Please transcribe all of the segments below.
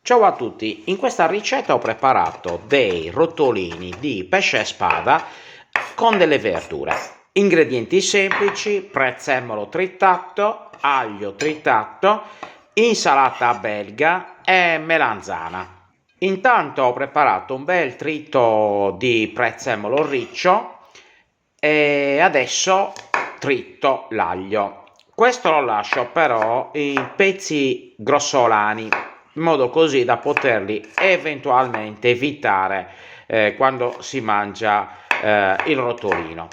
Ciao a tutti, in questa ricetta ho preparato dei rotolini di pesce spada con delle verdure. Ingredienti semplici: prezzemolo tritato, aglio tritato, insalata belga e melanzana. Intanto ho preparato un bel trito di prezzemolo riccio e adesso trito l'aglio. Questo lo lascio però in pezzi grossolani, in modo così da poterli eventualmente evitare quando si mangia il rotolino.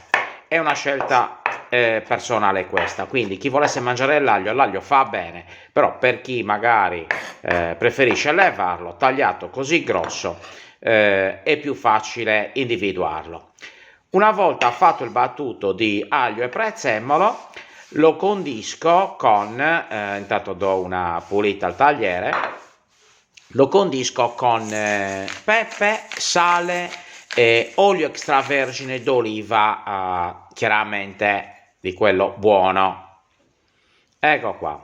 È una scelta personale questa, quindi chi volesse mangiare l'aglio fa bene, però per chi magari preferisce levarlo tagliato così grosso è più facile individuarlo. Una volta fatto il battuto di aglio e prezzemolo, lo condisco con, intanto do una pulita al tagliere, lo condisco con pepe, sale e olio extravergine d'oliva, chiaramente di quello buono. Ecco qua,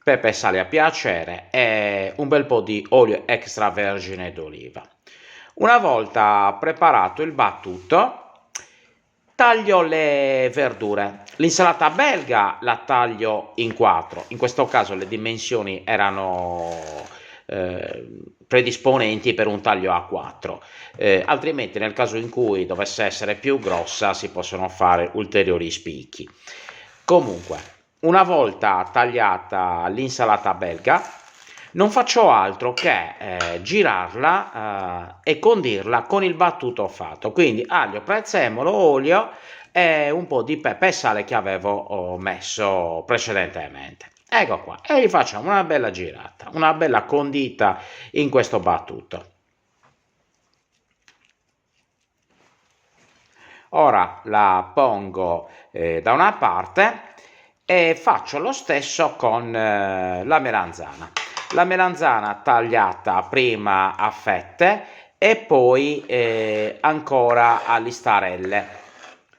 pepe e sale a piacere e un bel po' di olio extravergine d'oliva. Una volta preparato il battuto, taglio le verdure. L'insalata belga la taglio in quattro, in questo caso le dimensioni erano predisponenti per un taglio a 4, altrimenti nel caso in cui dovesse essere più grossa si possono fare ulteriori spicchi. Comunque, una volta tagliata l'insalata belga, non faccio altro che girarla e condirla con il battuto fatto, quindi aglio, prezzemolo, olio e un po' di pepe e sale che avevo messo precedentemente. Ecco qua, e gli facciamo una bella girata, una bella condita in questo battuto. Ora la pongo da una parte e faccio lo stesso con la melanzana. La melanzana tagliata prima a fette e poi ancora a listarelle.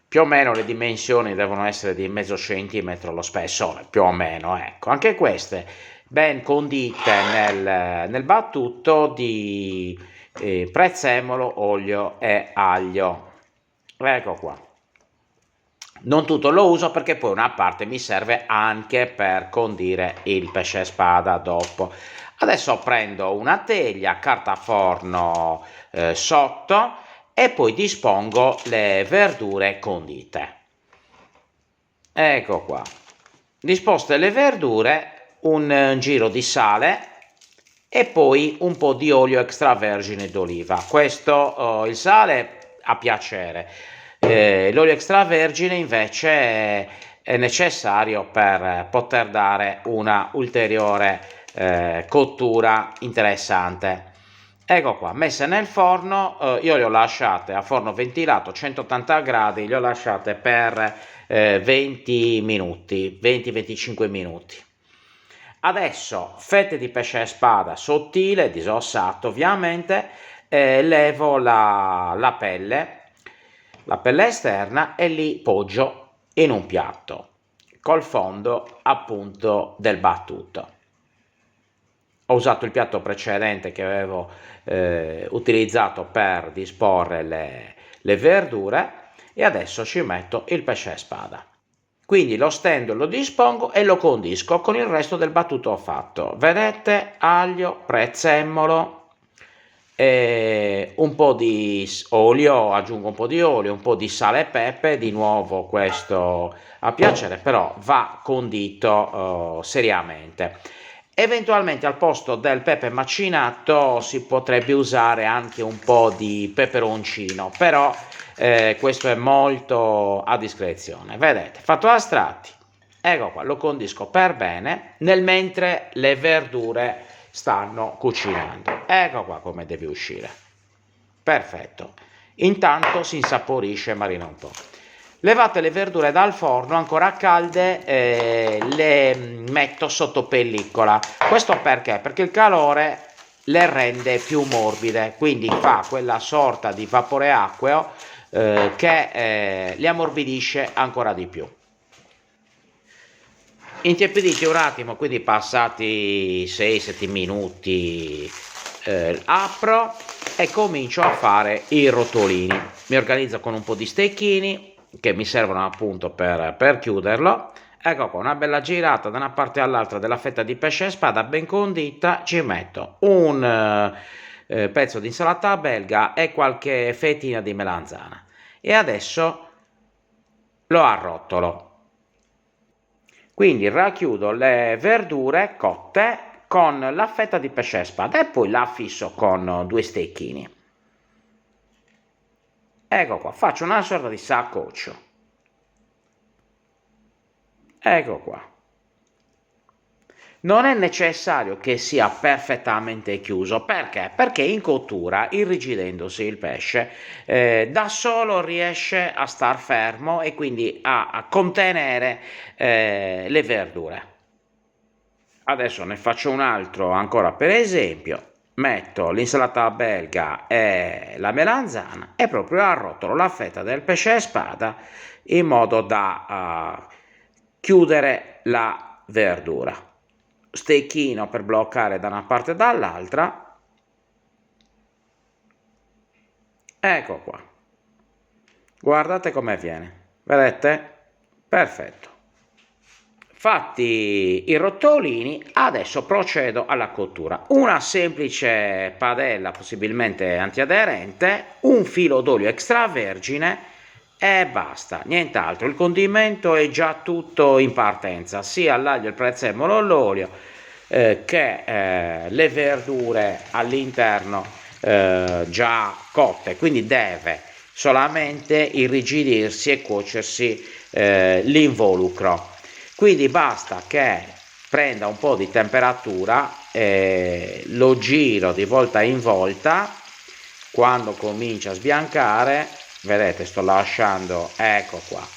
Più o meno le dimensioni devono essere di mezzo centimetro lo spessore, più o meno, ecco. Anche queste ben condite nel battuto di prezzemolo, olio e aglio. Ecco qua. Non tutto lo uso perché poi una parte mi serve anche per condire il pesce spada dopo. Adesso prendo una teglia, carta forno sotto e poi dispongo le verdure condite. Ecco qua. Disposte le verdure, un giro di sale e poi un po' di olio extravergine d'oliva. Questo il sale a piacere. L'olio extravergine invece è necessario per poter dare una ulteriore cottura interessante. Ecco qua, messe nel forno, io le ho lasciate a forno ventilato 180 gradi, le ho lasciate per 20 minuti, 20-25 minuti. Adesso fette di pesce spada sottile, disossato ovviamente, levo la pelle esterna e li poggio in un piatto col fondo appunto del battuto. Ho usato il piatto precedente che avevo utilizzato per disporre le verdure e adesso ci metto il pesce spada. Quindi lo stendo, lo dispongo e lo condisco con il resto del battuto fatto. Vedete, aglio, prezzemolo, un po' di olio, aggiungo un po' di olio, un po' di sale e pepe, di nuovo questo a piacere, però va condito seriamente. Eventualmente al posto del pepe macinato si potrebbe usare anche un po' di peperoncino, però questo è molto a discrezione. Vedete, fatto a strati, ecco qua, lo condisco per bene nel mentre le verdure stanno cucinando. Ecco qua come deve uscire. Perfetto. Intanto si insaporisce e marina un po'. Levate le verdure dal forno ancora calde, le metto sotto pellicola. Questo perché? Perché il calore le rende più morbide, quindi fa quella sorta di vapore acqueo che li ammorbidisce ancora di più. Intiepiditi un attimo, quindi passati 6-7 minuti apro e comincio a fare i rotolini. Mi organizzo con un po' di stecchini che mi servono appunto per chiuderlo. Ecco qua, una bella girata da una parte all'altra della fetta di pesce e spada ben condita. Ci metto un pezzo di insalata belga e qualche fettina di melanzana e adesso lo arrotolo. Quindi racchiudo le verdure cotte con la fetta di pesce e spada e poi la affisso con 2 stecchini. Ecco qua, faccio una sorta di saccoccio. Ecco qua. Non è necessario che sia perfettamente chiuso, perché? Perché in cottura, irrigidendosi il pesce, da solo riesce a star fermo e quindi a contenere le verdure. Adesso ne faccio un altro ancora per esempio. Metto l'insalata belga e la melanzana e proprio arrotolo la fetta del pesce e spada in modo da chiudere la verdura. Stecchino per bloccare da una parte e dall'altra. Ecco qua. Guardate come viene. Vedete? Perfetto. Fatti i rotolini, adesso procedo alla cottura. Una semplice padella, possibilmente antiaderente, un filo d'olio extravergine e basta, nient'altro. Il condimento è già tutto in partenza, sia l'aglio, il prezzemolo, l'olio che le verdure all'interno già cotte, quindi deve solamente irrigidirsi e cuocersi l'involucro. Quindi basta che prenda un po' di temperatura, lo giro di volta in volta. Quando comincia a sbiancare, vedete, sto lasciando, ecco qua,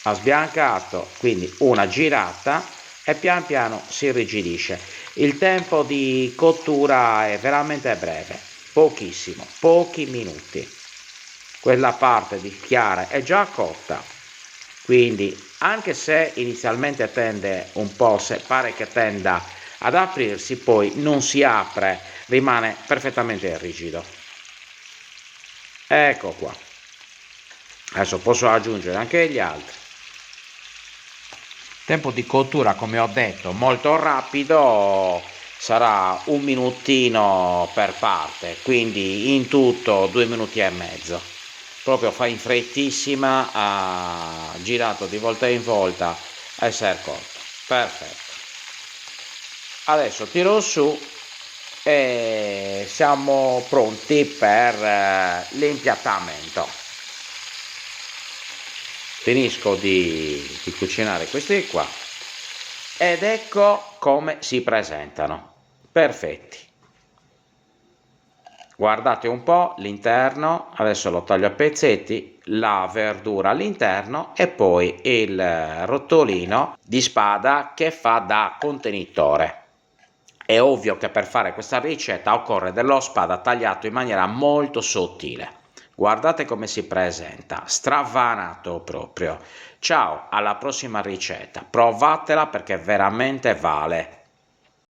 ha sbiancato, quindi una girata e pian piano si irrigidisce. Il tempo di cottura è veramente breve, pochissimo, pochi minuti. Quella parte di chiara è già cotta, quindi anche se inizialmente tende un po', se pare che tenda ad aprirsi, poi non si apre, rimane perfettamente rigido. Ecco qua. Adesso posso aggiungere anche gli altri. Tempo di cottura, come ho detto, molto rapido, sarà un minutino per parte, quindi in tutto 2 minuti e mezzo. Proprio fa in frettissima, girato di volta in volta, essere cotto. Perfetto. Adesso tiro su e siamo pronti per l'impiattamento. Finisco di cucinare questi qua ed ecco come si presentano. Perfetti. Guardate un po' l'interno, adesso lo taglio a pezzetti, la verdura all'interno e poi il rotolino di spada che fa da contenitore. È ovvio che per fare questa ricetta occorre dello spada tagliato in maniera molto sottile. Guardate come si presenta, stravanato proprio. Ciao, alla prossima ricetta, provatela perché veramente vale.